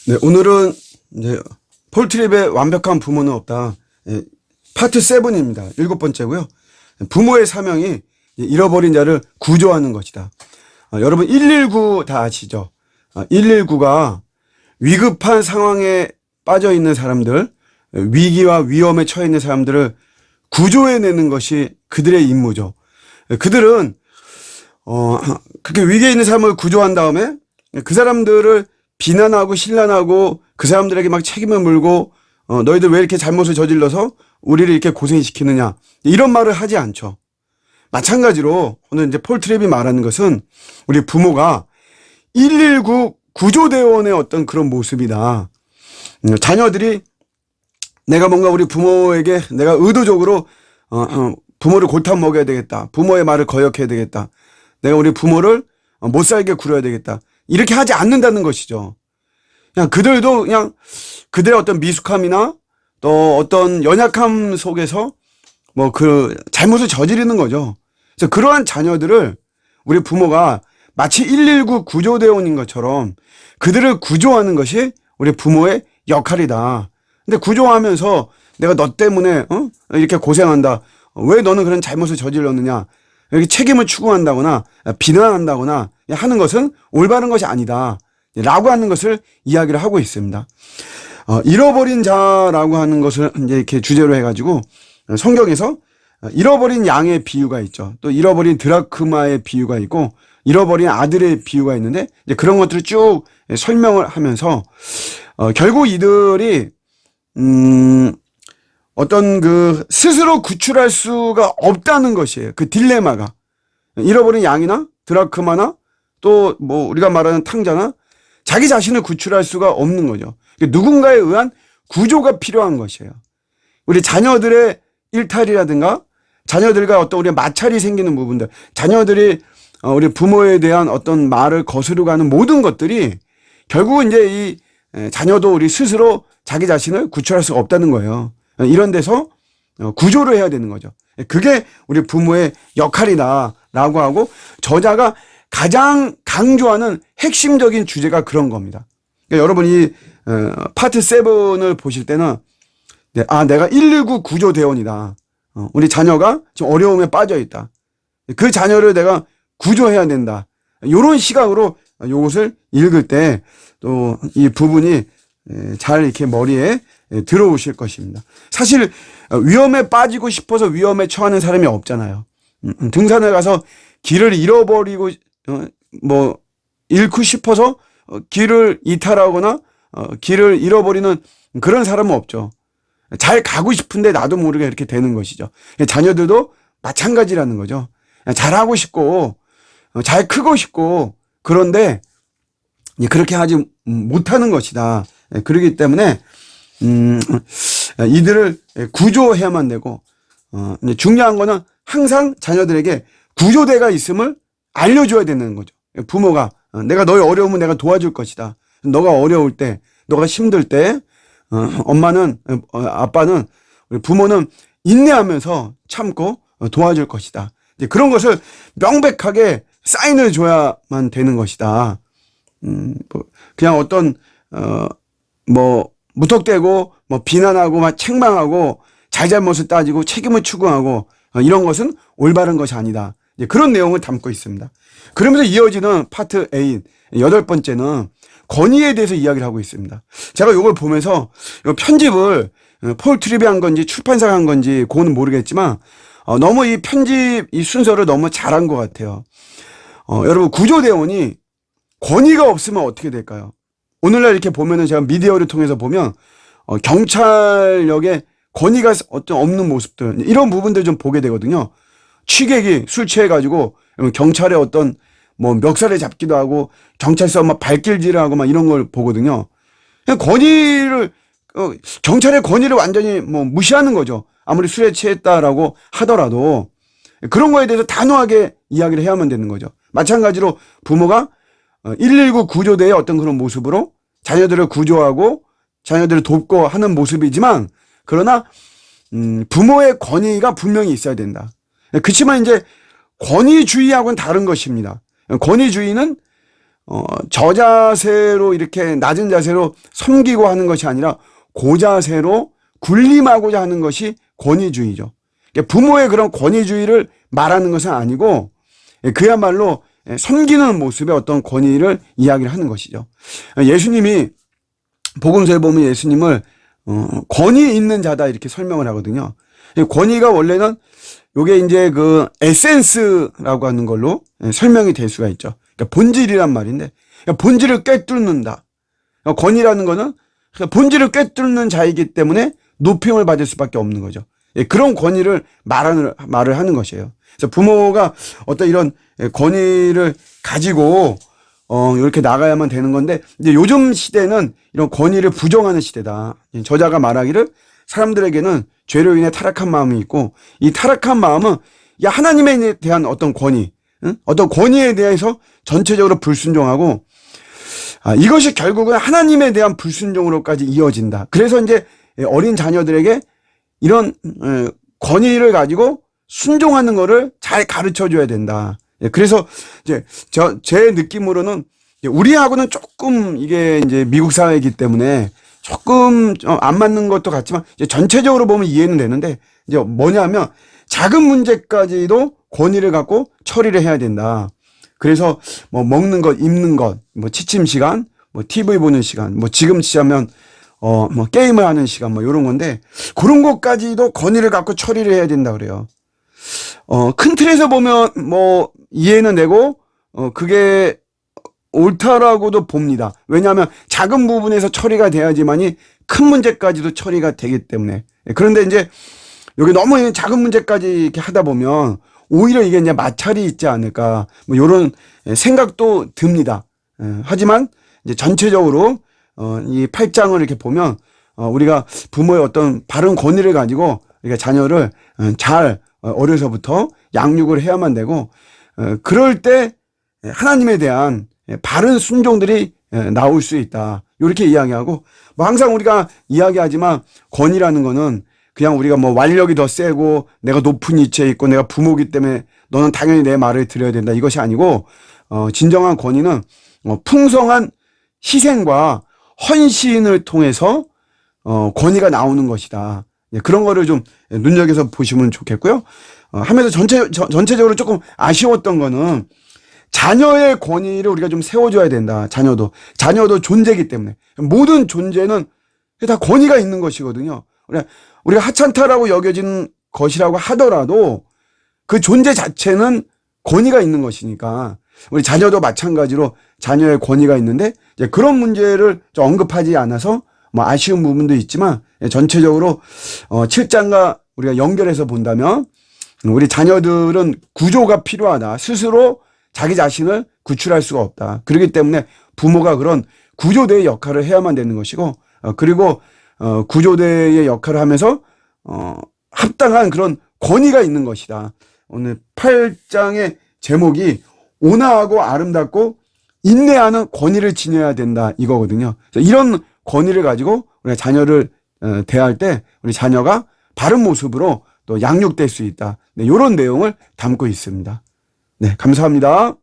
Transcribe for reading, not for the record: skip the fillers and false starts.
네, 오늘은 이제 폴트립의 완벽한 부모는 없다. 파트 7입니다. 7번째고요. 부모의 사명이 잃어버린 자를 구조하는 것이다. 여러분 119 다 아시죠? 119가 위급한 상황에 빠져 있는 사람들, 위기와 위험에 처해 있는 사람들을 구조해내는 것이 그들의 임무죠. 그들은 그렇게 위기에 있는 사람을 구조한 다음에 그 사람들을 비난하고 신란하고 그 사람들에게 막 책임을 물고 너희들 왜 이렇게 잘못을 저질러서 우리를 이렇게 고생시키느냐 이런 말을 하지 않죠. 마찬가지로 오늘 이제 폴트랩이 말하는 것은 우리 부모가 119 구조대원의 어떤 그런 모습이다. 자녀들이 내가 뭔가 우리 부모에게 내가 의도적으로 부모를 골탕 먹여야 되겠다. 부모의 말을 거역해야 되겠다. 내가 우리 부모를 못 살게 굴어야 되겠다. 이렇게 하지 않는다는 것이죠. 그냥 그들도 그냥 그들의 어떤 미숙함이나 또 어떤 연약함 속에서 뭐 그 잘못을 저지르는 거죠. 그래서 그러한 자녀들을 우리 부모가 마치 119 구조대원인 것처럼 그들을 구조하는 것이 우리 부모의 역할이다. 근데 구조하면서 내가 너 때문에 이렇게 고생한다. 왜 너는 그런 잘못을 저질렀느냐. 이렇게 책임을 추구한다거나 비난한다거나 하는 것은 올바른 것이 아니다. 라고 하는 것을 이야기를 하고 있습니다. 잃어버린 자라고 하는 것을 이제 이렇게 주제로 해가지고 성경에서 잃어버린 양의 비유가 있죠. 또 잃어버린 드라크마의 비유가 있고 잃어버린 아들의 비유가 있는데 이제 그런 것들을 쭉 설명을 하면서 결국 이들이 어떤 그 스스로 구출할 수가 없다는 것이에요. 그 딜레마가. 잃어버린 양이나 드라크마나 또 뭐 우리가 말하는 탕자나 자기 자신을 구출할 수가 없는 거죠. 누군가에 의한 구조가 필요한 것이에요. 우리 자녀들의 일탈이라든가 자녀들과 어떤 우리 마찰이 생기는 부분들, 자녀들이 우리 부모에 대한 어떤 말을 거스르고 하는 모든 것들이 결국은 이제 이 자녀도 우리 스스로 자기 자신을 구출할 수가 없다는 거예요. 이런 데서 구조를 해야 되는 거죠. 그게 우리 부모의 역할이다라고 하고 저자가 가장 강조하는 핵심적인 주제가 그런 겁니다. 그러니까 여러분이 파트 7을 보실 때는 내가 119 구조대원이다. 우리 자녀가 지금 어려움에 빠져 있다. 그 자녀를 내가 구조해야 된다. 이런 시각으로 이것을 읽을 때 또 이 부분이 잘 이렇게 머리에 들어오실 것입니다. 사실 위험에 빠지고 싶어서 위험에 처하는 사람이 없잖아요. 등산을 가서 길을 잃어버리고 뭐 잃고 싶어서 길을 이탈하거나 길을 잃어버리는 그런 사람은 없죠. 잘 가고 싶은데 나도 모르게 이렇게 되는 것이죠. 자녀들도 마찬가지라는 거죠. 잘하고 싶고 잘 크고 싶고 그런데 그렇게 하지 못하는 것이다. 그렇기 때문에 이들을 구조해야만 되고 중요한 거는 항상 자녀들에게 구조대가 있음을 알려줘야 되는 거죠. 부모가 내가 너의 어려움은 내가 도와줄 것이다. 너가 어려울 때, 너가 힘들 때 엄마는 아빠는 우리 부모는 인내하면서 참고 도와줄 것이다. 이제 그런 것을 명백하게 사인을 줘야만 되는 것이다. 그냥 어떤 뭐 무턱대고 뭐 비난하고 막 책망하고 잘잘못을 따지고 책임을 추구하고 이런 것은 올바른 것이 아니다. 이제 그런 내용을 담고 있습니다. 그러면서 이어지는 파트 8, 8번째는 권위에 대해서 이야기를 하고 있습니다. 제가 이걸 보면서 편집을 폴트립이 한 건지 출판사가 한 건지 그거는 모르겠지만 너무 이 편집 이 순서를 너무 잘한 것 같아요. 여러분 구조대원이 권위가 없으면 어떻게 될까요? 오늘날 이렇게 보면은 제가 미디어를 통해서 보면 경찰력에 권위가 어떤 없는 모습들 이런 부분들 좀 보게 되거든요. 취객이 술 취해가지고 경찰의 어떤 뭐 멱살을 잡기도 하고 경찰서 막 발길질을 하고 막 이런 걸 보거든요. 그냥 권위를 경찰의 권위를 완전히 뭐 무시하는 거죠. 아무리 술에 취했다라고 하더라도 그런 거에 대해서 단호하게 이야기를 해야만 되는 거죠. 마찬가지로 부모가 119 구조대의 어떤 그런 모습으로 자녀들을 구조하고 자녀들을 돕고 하는 모습이지만 그러나 부모의 권위가 분명히 있어야 된다. 그렇지만 이제 권위주의하고는 다른 것입니다. 권위주의는 저자세로 이렇게 낮은 자세로 섬기고 하는 것이 아니라 고자세로 군림하고자 하는 것이 권위주의죠. 부모의 그런 권위주의를 말하는 것은 아니고 그야말로 섬기는 모습의 어떤 권위를 이야기를 하는 것이죠. 예수님이 복음서에 보면 예수님을 권위 있는 자다 이렇게 설명을 하거든요. 권위가 원래는 요게 이제 그 에센스라고 하는 걸로 설명이 될 수가 있죠. 그러니까 본질이란 말인데, 그러니까 본질을 꿰뚫는다. 권위라는 거는 본질을 꿰뚫는 자이기 때문에 높임을 받을 수밖에 없는 거죠. 그런 권위를 말을 하는 것이에요. 그래서 부모가 어떤 이런 권위를 가지고 이렇게 나가야만 되는 건데, 이제 요즘 시대는 이런 권위를 부정하는 시대다. 저자가 말하기를 사람들에게는 죄로 인해 타락한 마음이 있고, 이 타락한 마음은 하나님에 대한 어떤 권위, 어떤 권위에 대해서 전체적으로 불순종하고, 이것이 결국은 하나님에 대한 불순종으로까지 이어진다. 그래서 이제 어린 자녀들에게 이런 권위를 가지고 순종하는 거를 잘 가르쳐 줘야 된다. 그래서 이제 제 느낌으로는 우리하고는 조금 이게 이제 미국 사회이기 때문에 조금 안 맞는 것도 같지만 이제 전체적으로 보면 이해는 되는데, 이제 뭐냐면 작은 문제까지도 권위를 갖고 처리를 해야 된다. 그래서 뭐 먹는 것, 입는 것, 뭐 취침 시간, 뭐 TV 보는 시간, 뭐 지금 치자면 뭐 게임을 하는 시간, 뭐 이런 건데, 그런 것까지도 권위를 갖고 처리를 해야 된다 그래요. 큰 틀에서 보면 뭐 이해는 되고, 그게 옳다라고도 봅니다. 왜냐하면 작은 부분에서 처리가 돼야지만이 큰 문제까지도 처리가 되기 때문에. 그런데 이제 여기 너무 작은 문제까지 이렇게 하다 보면 오히려 이게 이제 마찰이 있지 않을까, 뭐 이런 생각도 듭니다. 하지만 이제 전체적으로 이 8장을 이렇게 보면 우리가 부모의 어떤 바른 권위를 가지고 우리가 자녀를 잘 어려서부터 양육을 해야만 되고, 그럴 때 하나님에 대한 바른 순종들이 나올 수 있다. 이렇게 이야기하고, 뭐 항상 우리가 이야기하지만 권위라는 거는 그냥 우리가 뭐 완력이 더 세고 내가 높은 위치에 있고 내가 부모기 때문에 너는 당연히 내 말을 들어야 된다, 이것이 아니고, 진정한 권위는 풍성한 희생과 헌신을 통해서 권위가 나오는 것이다. 그런 거를 좀 눈여겨서 보시면 좋겠고요. 하면서 전체적으로 조금 아쉬웠던 거는 자녀의 권위를 우리가 좀 세워줘야 된다. 자녀도 존재이기 때문에. 모든 존재는 다 권위가 있는 것이거든요. 우리가 하찮다라고 여겨지는 것이라고 하더라도 그 존재 자체는 권위가 있는 것이니까, 우리 자녀도 마찬가지로 자녀의 권위가 있는데, 이제 그런 문제를 좀 언급하지 않아서 뭐 아쉬운 부분도 있지만, 전체적으로 7장과 우리가 연결해서 본다면 우리 자녀들은 구조가 필요하다. 스스로 자기 자신을 구출할 수가 없다. 그렇기 때문에 부모가 그런 구조대의 역할을 해야만 되는 것이고, 그리고 구조대의 역할을 하면서 합당한 그런 권위가 있는 것이다. 오늘 8장의 제목이 온화하고 아름답고 인내하는 권위를 지녀야 된다, 이거거든요. 이런 권위를 가지고 우리가 자녀를 대할 때 우리 자녀가 바른 모습으로 또 양육될 수 있다. 네, 이런 내용을 담고 있습니다. 네, 감사합니다.